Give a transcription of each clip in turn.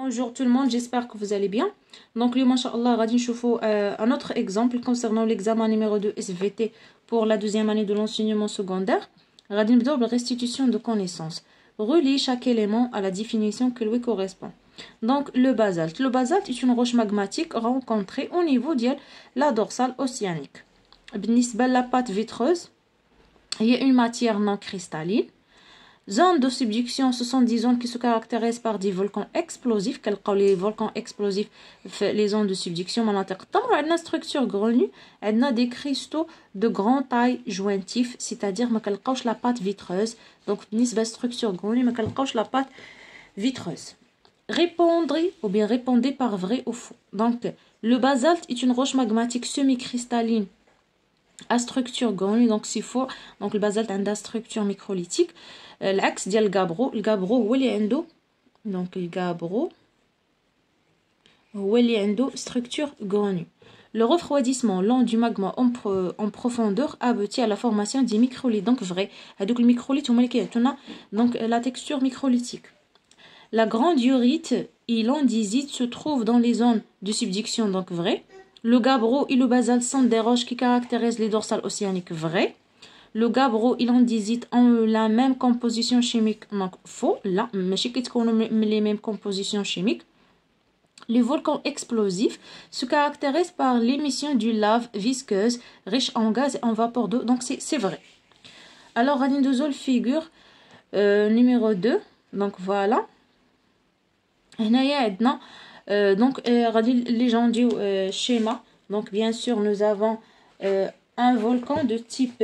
Bonjour tout le monde, j'espère que vous allez bien. Donc, le Masha'Allah, radin choufou un autre exemple concernant l'examen numéro 2 SVT pour la deuxième année de l'enseignement secondaire. Radin double restitution de connaissances. Relie chaque élément à la définition qui lui correspond. Donc, le basalte. Le basalte est une roche magmatique rencontrée au niveau de la dorsale océanique. La pâte vitreuse, il y a une matière non cristalline. Zones de subduction, ce sont des zones qui se caractérisent par des volcans explosifs. Les volcans explosifs, les zones de subduction, on a une structure grenue, on a des cristaux de grande taille jointifs, c'est-à-dire la pâte vitreuse. Donc, une structure grenue, la pâte vitreuse. Répondez ou bien répondez par vrai ou faux. Donc, le basalte est une roche magmatique semi-cristalline à structure grenue, donc c'est faux. Donc, le basalte a une structure microlithique. L'axe ديال الغابرو هو اللي عنده donc الغابرو هو اللي عنده structure grenue. Le refroidissement lent du magma en profondeur aboutit à la formation des microlithes. Donc vrai, هذوك الميكروليت هما اللي كيعطونا donc la texture microlithique. La grandiorite et l'andésite se trouvent dans les zones de subduction, donc vrai. Le gabbro et le basalte sont des roches qui caractérisent les dorsales océaniques, vrai. Le gabbro et l'andésite ont la même composition chimique, donc faux. Là, mais les mêmes compositions chimiques. Les volcans explosifs se caractérisent par l'émission d'une lave visqueuse riche en gaz et en vapeur d'eau, donc c'est vrai. Alors, Radindozol figure numéro 2, donc voilà. Donc, les gens disent schéma. Donc, bien sûr, nous avons un volcan de type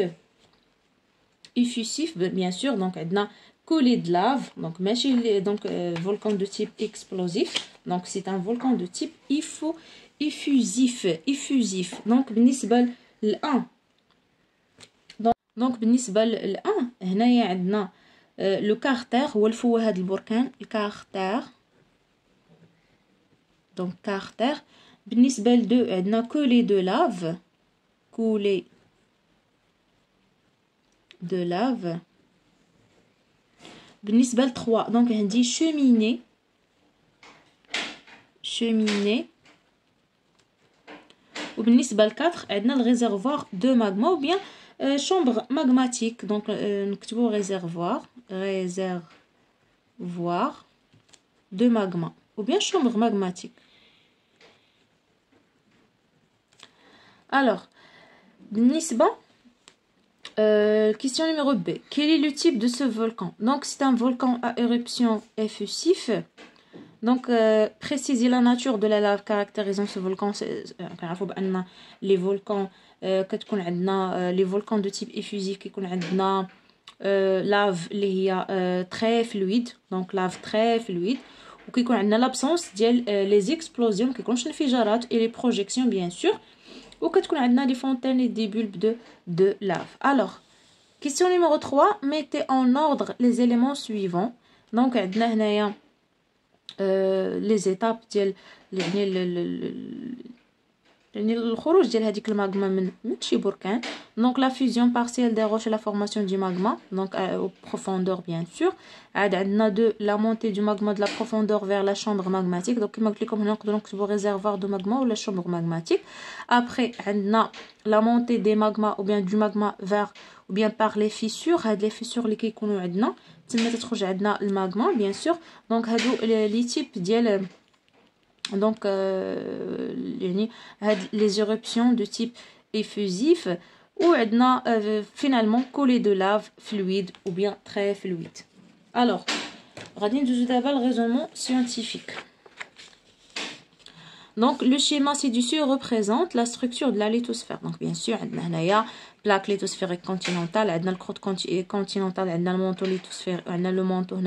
effusif, bien sûr. Donc, on a coulée de lave. Donc, volcan de type explosif. Donc, c'est un volcan de type effusif. Donc, بالنسبة ل1. Donc, بالنسبة ل1 هنايا عندنا le carter هو الفوه هذا البركان الكارتر. Donc, carter. بالنسبة ل2 عندنا coulée de lave. Coulée de lave. بالنسبة ل3 donc عندي cheminée. وبالنسبة ل4 عندنا le réservoir de magma ou bien chambre magmatique. Donc نكتبو réservoir de magma ou bien chambre magmatique. Alors, بالنسبة question numéro B. Quel est le type de ce volcan? Donc, c'est un volcan à éruption effusif. Donc, préciser la nature de la lave caractérisant ce volcan. Les volcans, les volcans de type effusif qui ont lave très fluide. Donc, lave très fluide. Ou qui ont l'absence les explosions, qui ont et les projections, bien sûr. Ou que tu as des fontaines et des bulbes de lave. Alors, question numéro 3. Mettez en ordre les éléments suivants. Donc, les étapes الخروج ديال هذيك الماغما من شي بركان. Donc la fusion partielle des roches et la formation du magma, donc aux profondeurs bien sûr. عندنا de la montée du magma de la profondeur vers la chambre magmatique. Donc كما قلت لكم هنا نقدروا نكتبوا réservoir de magma ou la chambre magmatique. Après عندنا la montée des magma ou bien du magma vers ou bien par les fissures. هاد les fissures اللي كيكونوا عندنا تما تخرج عندنا الماغما bien sûr. Donc هادو les types ديال donc les éruptions de type effusif ou finalement coulée de lave fluide ou bien très fluide. Alors, radin de d'abord le raisonnement scientifique. Donc le schéma ci-dessus représente la structure de la lithosphère. Donc bien sûr, on a plaque lithosphérique continentale, on a le croûte continentale, on a le manteau lithosphérique, on a le manteau, on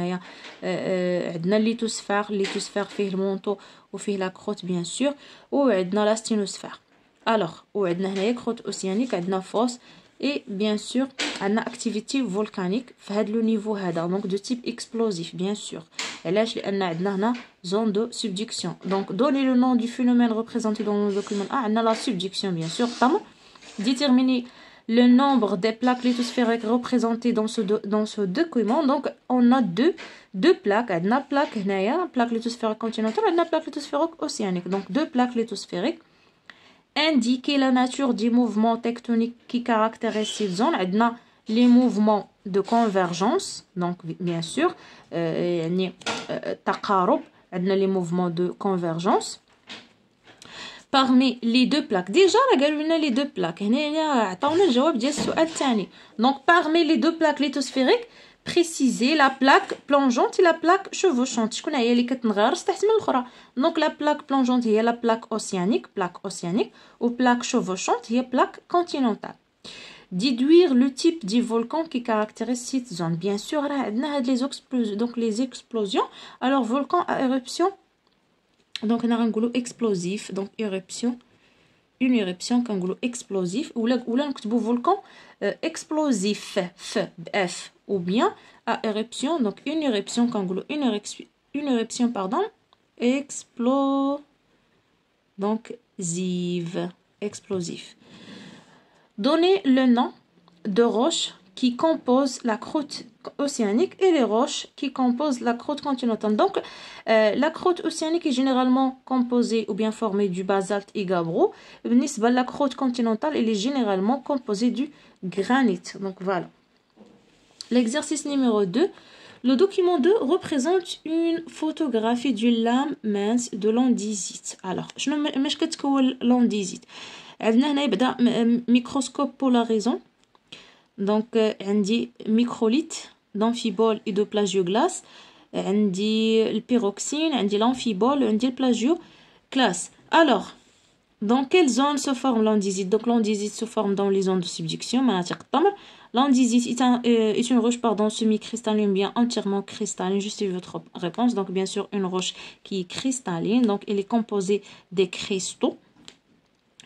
a lithosphère fait le manteau ou fait la croûte bien sûr, ou on a la sténosphère. Alors, on a la croûte océanique, on a fosse et bien sûr, on a activité volcanique fait le niveau هذا donc de type explosif bien sûr. علاش لان عندنا هنا zone de subduction. Donc donnez le nom du phénomène représenté dans le document A. On a la subduction bien sûr. Déterminer le nombre des plaques lithosphériques représentées dans ce document. Donc, on a deux plaques. Une plaque lithosphérique continentale et une plaque lithosphérique océanique. Donc, deux plaques lithosphériques. Indiquer la nature des mouvements tectoniques qui caractérisent cette zone. On a les mouvements de convergence. Donc, bien sûr, تقارب. On a les mouvements de convergence. Parmi les deux plaques. Déjà, on a les deux plaques. Donc, parmi les deux plaques lithosphériques, préciser la plaque plongeante et la plaque chevauchante. Donc, la plaque plongeante est la plaque océanique, ou plaque chevauchante est plaque continentale. Déduire le type du volcan qui caractérise cette zone. Bien sûr, les explosions. Alors, volcan à éruption. Donc, on a un goulot explosif. Donc, éruption. Une éruption, un goulot explosif. Ou là, on a volcan explosif. F. Ou bien, à éruption. Donc, une éruption, un goulot. Une éruption, pardon. Donc, explosif. Donnez le nom de roches qui composent la croûte océanique et les roches qui composent la croûte continentale. Donc, la croûte océanique est généralement composée ou bien formée du basalte et gabbro. La croûte continentale, elle est généralement composée du granit. Donc, voilà. L'exercice numéro 2. Le document 2 représente une photographie d'une lame mince de l'andésite. Alors, je ne sais pas ce que l'andésite. عندنا يبدا microscope polarisant. Donc عندي microlithe d'amphibole et de plagioglace. عندي البيروxyne, عندي l'amphibole, عندي plagioclace. Alors, dans quelle zone se forme l'andésite? Donc l'andésite se forme dans les zones de subduction. L'andésite est une roche semi-cristalline, bien entièrement cristalline. Justifiez votre réponse. Donc bien sûr une roche qui est cristalline. Donc elle est composée des cristaux.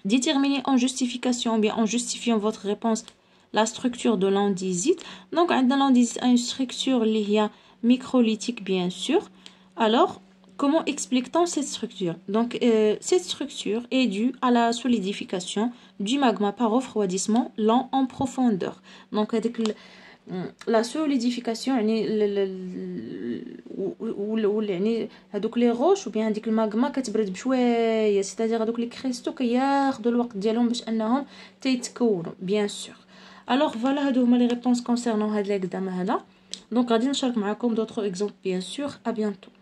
Déterminez en justification ou bien en justifiant votre réponse la structure de l'andésite. Donc, l'andésite a une structure liée microlithique, bien sûr. Alors, comment explique-t-on cette structure? Donc, cette structure est due à la solidification du magma par refroidissement lent en profondeur. Donc, avec la solidification هذوك لي روش وبيان هذيك الماغما كتبرد بشويه c'est-à-dire هذوك لي كريستو كياخذوا الوقت ديالهم باش انهم تيتكونوا bien sûr. Alors voilà هادو هما لي réponses concernant هاد l'examen هذا. Donc غادي نشارك معكم d'autres exemples bien sûr. À bientôt.